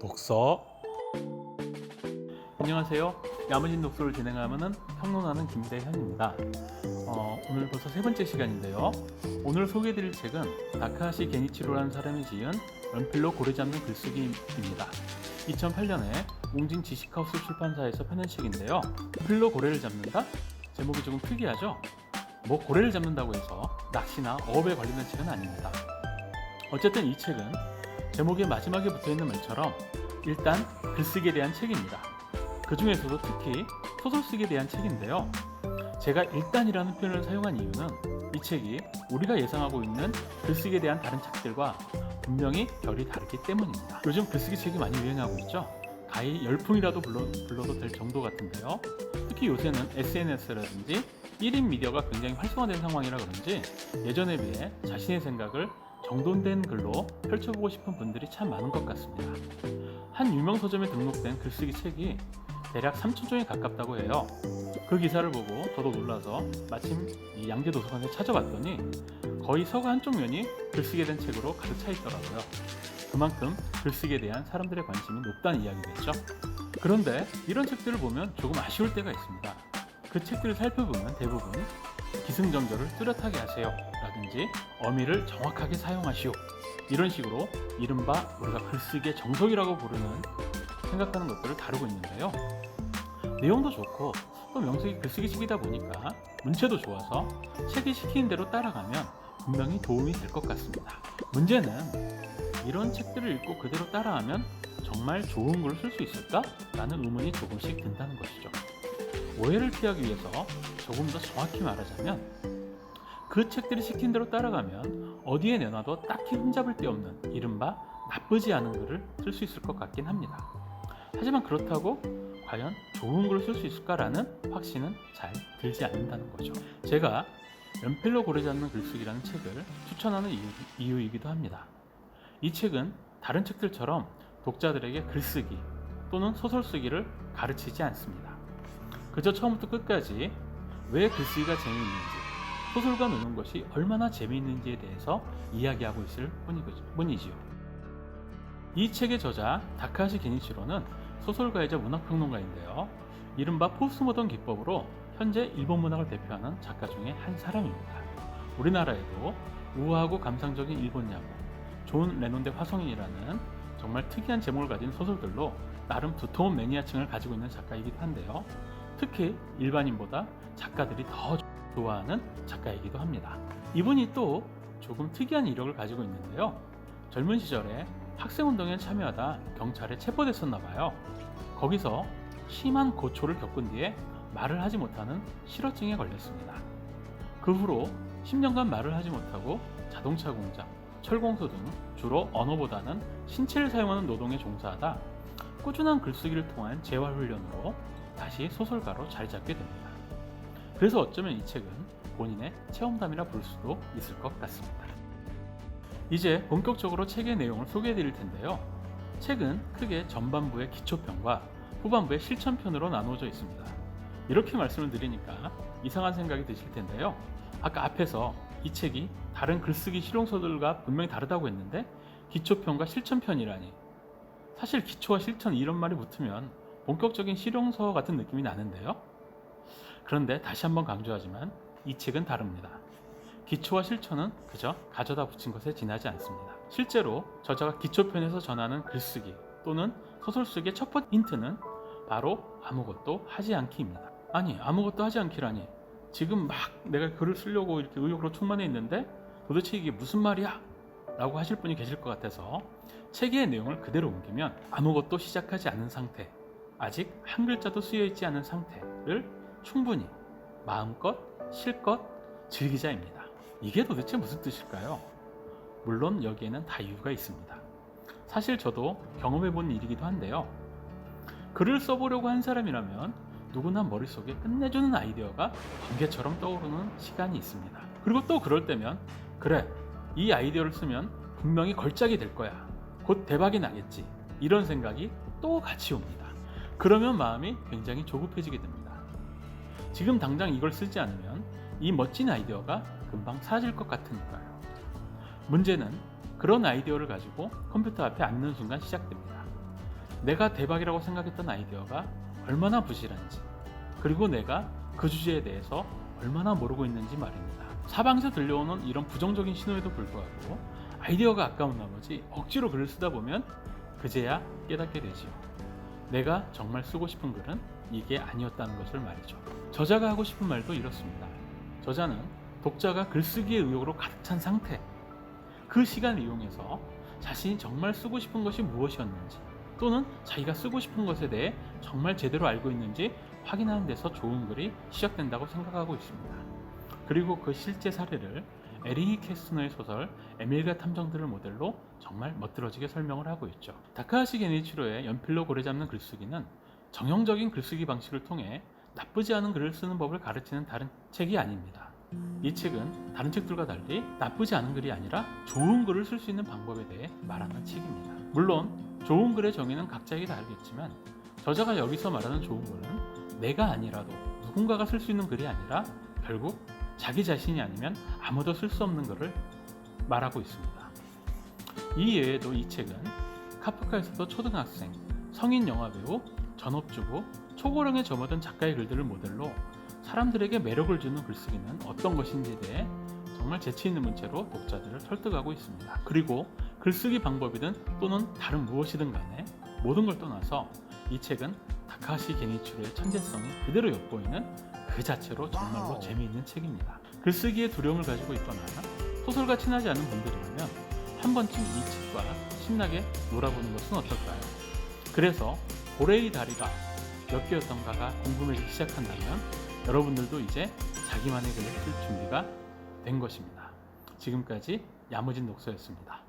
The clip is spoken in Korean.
독서. 안녕하세요. 야무진 독서를 진행하는 평론하는 김대현입니다. 오늘 벌써 세 번째 시간인데요. 오늘 소개해드릴 책은 다카하시 게니치로라는 사람이 지은 연필로 고래 잡는 글쓰기입니다. 2008년에 웅진 지식하우스 출판사에서 펴낸 책인데요. 연필로 고래를 잡는다? 제목이 조금 특이하죠? 뭐 고래를 잡는다고 해서 낚시나 어업에 관련된 책은 아닙니다. 어쨌든 이 책은 제목의 마지막에 붙어있는 말처럼 일단 글쓰기에 대한 책입니다. 그 중에서도 특히 소설쓰기에 대한 책인데요. 제가 일단이라는 표현을 사용한 이유는 이 책이 우리가 예상하고 있는 글쓰기에 대한 다른 책들과 분명히 결이 다르기 때문입니다. 요즘 글쓰기 책이 많이 유행하고 있죠. 가히 열풍이라도 불러도 될 정도 같은데요. 특히 요새는 SNS라든지 1인 미디어가 굉장히 활성화된 상황이라 그런지 예전에 비해 자신의 생각을 정돈된 글로 펼쳐보고 싶은 분들이 참 많은 것 같습니다. 한 유명 서점에 등록된 글쓰기 책이 대략 3,000종에 가깝다고 해요. 그 기사를 보고 저도 놀라서 마침 이 양재도서관에 찾아봤더니 거의 서가 한쪽 면이 글쓰기에 대한 책으로 가득 차 있더라고요. 그만큼 글쓰기에 대한 사람들의 관심이 높다는 이야기겠죠. 그런데 이런 책들을 보면 조금 아쉬울 때가 있습니다. 그 책들을 살펴보면 대부분 기승전결을 뚜렷하게 하세요 라든지 어미를 정확하게 사용하시오 이런 식으로 이른바 우리가 글쓰기의 정석이라고 생각하는 것들을 다루고 있는데요. 내용도 좋고 또 명색이 글쓰기식이다 보니까 문체도 좋아서 책이 시키는 대로 따라가면 분명히 도움이 될 것 같습니다. 문제는 이런 책들을 읽고 그대로 따라하면 정말 좋은 글을 쓸 수 있을까? 라는 의문이 조금씩 든다는 것이죠. 오해를 피하기 위해서 조금 더 정확히 말하자면 그 책들이 시킨 대로 따라가면 어디에 내놔도 딱히 흠잡을 데 없는 이른바 나쁘지 않은 글을 쓸 수 있을 것 같긴 합니다. 하지만 그렇다고 과연 좋은 글을 쓸 수 있을까라는 확신은 잘 들지 않는다는 거죠. 제가 연필로 고래 잡는 글쓰기라는 책을 추천하는 이유이기도 합니다. 이 책은 다른 책들처럼 독자들에게 글쓰기 또는 소설쓰기를 가르치지 않습니다. 그저 처음부터 끝까지 왜 글쓰기가 재미있는지, 소설과 노는 것이 얼마나 재미있는지에 대해서 이야기하고 있을 뿐이지요. 이 책의 저자 다카하시 게니치로는 소설가이자 문학평론가인데요. 이른바 포스트모던 기법으로 현재 일본 문학을 대표하는 작가 중에 한 사람입니다. 우리나라에도 우아하고 감상적인 일본 야구, 존 레논대 화성인이라는 정말 특이한 제목을 가진 소설들로 나름 두터운 매니아층을 가지고 있는 작가이기도 한데요. 특히 일반인보다 작가들이 더 좋아하는 작가이기도 합니다. 이분이 또 조금 특이한 이력을 가지고 있는데요. 젊은 시절에 학생운동에 참여하다 경찰에 체포됐었나 봐요. 거기서 심한 고초를 겪은 뒤에 말을 하지 못하는 실어증에 걸렸습니다. 그 후로 10년간 말을 하지 못하고 자동차 공장, 철공소 등 주로 언어보다는 신체를 사용하는 노동에 종사하다 꾸준한 글쓰기를 통한 재활훈련으로 다시 소설가로 자리 잡게 됩니다. 그래서 어쩌면 이 책은 본인의 체험담이라 볼 수도 있을 것 같습니다. 이제 본격적으로 책의 내용을 소개해 드릴 텐데요. 책은 크게 전반부의 기초편과 후반부의 실천편으로 나누어져 있습니다. 이렇게 말씀을 드리니까 이상한 생각이 드실 텐데요. 아까 앞에서 이 책이 다른 글쓰기 실용서들과 분명히 다르다고 했는데 기초편과 실천편이라니, 사실 기초와 실천 이런 말이 붙으면 본격적인 실용서 같은 느낌이 나는데요. 그런데 다시 한번 강조하지만 이 책은 다릅니다. 기초와 실천은 그저 가져다 붙인 것에 지나지 않습니다. 실제로 저자가 기초편에서 전하는 글쓰기 또는 소설쓰기의 첫 번째 힌트는 바로 아무것도 하지 않기입니다. 아니, 아무것도 하지 않기라니, 지금 막 내가 글을 쓰려고 이렇게 의욕으로 충만해 있는데 도대체 이게 무슨 말이야? 라고 하실 분이 계실 것 같아서 책의 내용을 그대로 옮기면 아무것도 시작하지 않은 상태, 아직 한 글자도 쓰여있지 않은 상태를 충분히 마음껏 실컷 즐기자입니다. 이게 도대체 무슨 뜻일까요? 물론 여기에는 다 이유가 있습니다. 사실 저도 경험해본 일이기도 한데요. 글을 써보려고 한 사람이라면 누구나 머릿속에 끝내주는 아이디어가 번개처럼 떠오르는 시간이 있습니다. 그리고 또 그럴 때면 그래, 이 아이디어를 쓰면 분명히 걸작이 될 거야, 곧 대박이 나겠지, 이런 생각이 또 같이 옵니다. 그러면 마음이 굉장히 조급해지게 됩니다. 지금 당장 이걸 쓰지 않으면 이 멋진 아이디어가 금방 사라질 것 같으니까요. 문제는 그 그런 아이디어를 가지고 컴퓨터 앞에 앉는 순간 시작됩니다. 내가 대박이라고 생각했던 아이디어가 얼마나 부실한지, 그리고 내가 그 주제에 대해서 얼마나 모르고 있는지 말입니다. 사방에서 들려오는 이런 부정적인 신호에도 불구하고 아이디어가 아까운 나머지 억지로 글을 쓰다 보면 그제야 깨닫게 되지요. 내가 정말 쓰고 싶은 글은 이게 아니었다는 것을 말이죠. 저자가 하고 싶은 말도 이렇습니다. 저자는 독자가 글쓰기의 의욕으로 가득 찬 상태, 그 시간을 이용해서 자신이 정말 쓰고 싶은 것이 무엇이었는지, 또는 자기가 쓰고 싶은 것에 대해 정말 제대로 알고 있는지 확인하는 데서 좋은 글이 시작된다고 생각하고 있습니다. 그리고 그 실제 사례를 에릭 캐스너의 소설 에밀과 탐정들을 모델로 정말 멋들어지게 설명을 하고 있죠. 다카하시 게니치로의 연필로 고래 잡는 글쓰기는 정형적인 글쓰기 방식을 통해 나쁘지 않은 글을 쓰는 법을 가르치는 다른 책이 아닙니다. 이 책은 다른 책들과 달리 나쁘지 않은 글이 아니라 좋은 글을 쓸 수 있는 방법에 대해 말하는 책입니다. 물론 좋은 글의 정의는 각자에게 다르겠지만 저자가 여기서 말하는 좋은 글은 내가 아니라도 누군가가 쓸 수 있는 글이 아니라 결국 자기 자신이 아니면 아무도 쓸 수 없는 글을 말하고 있습니다. 이 외에도 이 책은 카프카에서도 초등학생, 성인 영화배우, 전업주부, 초고령에 접어든 작가의 글들을 모델로 사람들에게 매력을 주는 글쓰기는 어떤 것인지에 대해 정말 재치 있는 문체로 독자들을 설득하고 있습니다. 그리고 글쓰기 방법이든 또는 다른 무엇이든 간에 모든 걸 떠나서 이 책은 다카하시 게니치로의 천재성이 그대로 엿보이는 그 자체로 정말로 재미있는 책입니다. 글쓰기에 두려움을 가지고 있거나 소설과 친하지 않은 분들이라면 한 번쯤 이 책과 신나게 놀아보는 것은 어떨까요? 그래서 고래의 다리가 몇 개였던가가 궁금해지기 시작한다면 여러분들도 이제 자기만의 글을 쓸 준비가 된 것입니다. 지금까지 야무진 독서였습니다.